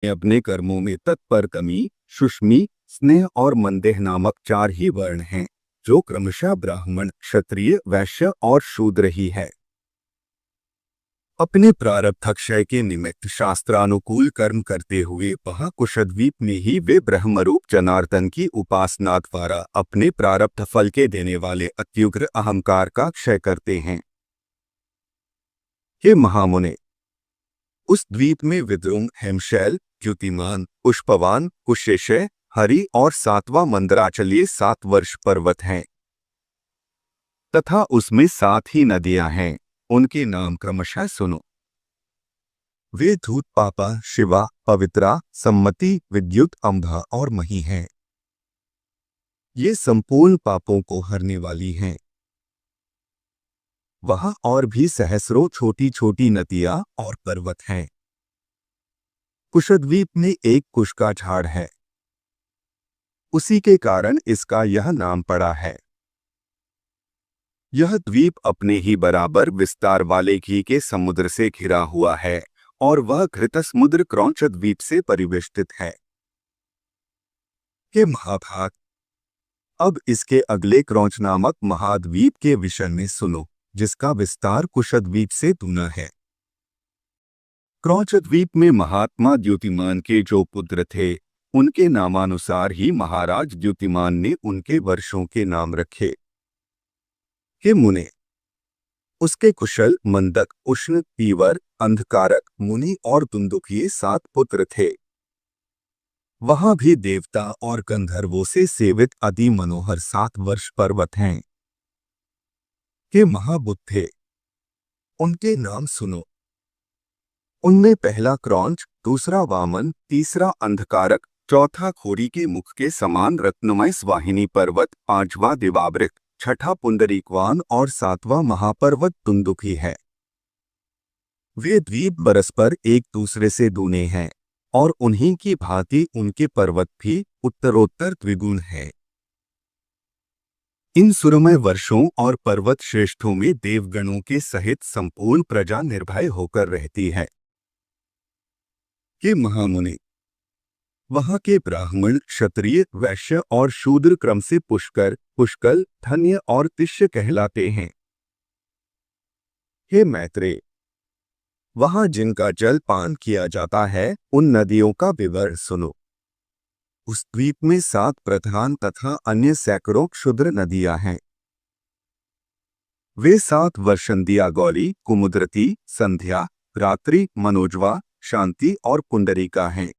अपने कर्मों में तत्पर कमी, सुष्मी, स्नेह और मंदेह नामक 4 ही वर्ण हैं, जो क्रमशः ब्राह्मण, क्षत्रिय, वैश्य और शूद्र ही है। अपने प्रारब्ध क्षय के निमित्त शास्त्रानुकूल कर्म करते हुए वह कुशद्वीप में ही वे ब्रह्मरूप जनार्दन की उपासना द्वारा अपने प्रारब्ध फल के देने वाले अत्युग्र अहंकार का क्षय करते हैं। हे महामुने, उस द्वीप में विद्रुम, हेमशैल, द्युतिमान, पुष्पवान, कुशेशय, हरि और 7वां मंदराचल 7 वर्ष पर्वत हैं तथा उसमें 7 ही नदियां हैं। उनके नाम क्रमशः सुनो। वे धूत, पापा, शिवा, पवित्रा, सम्मति, विद्युत, अंबा और मही हैं। ये संपूर्ण पापों को हरने वाली हैं। वहाँ और भी सहस्रों छोटी छोटी नदियां और पर्वत हैं। कुशद्वीप में एक कुश का झाड़ है, उसी के कारण इसका यह नाम पड़ा है। यह द्वीप अपने ही बराबर विस्तार वाले घी के समुद्र से घिरा हुआ है और वह घृत समुद्र क्रौंच द्वीप से परिवेष्टित है। हे महाभाग, अब इसके अगले क्रौंच नामक महाद्वीप के विषय में सुनो, जिसका विस्तार कुशद्वीप से दूना है। क्रौंच द्वीप में महात्मा द्युतिमान के जो पुत्र थे, उनके नामानुसार ही महाराज द्युतिमान ने उनके वर्षों के नाम रखे। हे मुने, उसके कुशल, मंदक, उष्ण, पीवर, अंधकारक, मुनि और दुंदुक ये 7 पुत्र थे। वहां भी देवता और गंधर्वों से सेवित अति मनोहर 7 वर्ष पर्वत हैं। हे महाबुद्धे, उनके नाम सुनो। उनमें पहला क्रौंच, दूसरा वामन, तीसरा अंधकारक, चौथा घोड़ी के मुख के समान रत्नमय स्वाहिनी पर्वत, 5वां दिवावृत, 6ठा पुंडरीकवान और 7वां महापर्वत दुंदुकी है। वे द्वीप परस्पर एक दूसरे से दूने हैं और उन्हीं की भांति उनके पर्वत भी उत्तरोत्तर द्विगुण है। इन सुरमय वर्षों और पर्वत श्रेष्ठों में देवगणों के सहित संपूर्ण प्रजा निर्भय होकर रहती है। हे महामुनि, वहां के ब्राह्मण, क्षत्रिय, वैश्य और शूद्र क्रम से पुष्कर, पुष्कल, धन्य और तिष्य कहलाते हैं। हे मैत्रेय, वहां जिनका जल पान किया जाता है, उन नदियों का विवरण सुनो। उस द्वीप में 7 प्रधान तथा अन्य सैकड़ों क्षुद्र नदियां हैं। वे 7 वर्षंदिया गौरी, कुमुद्रती, संध्या, रात्रि, मनोजवा, शांति और पुंडरीका हैं।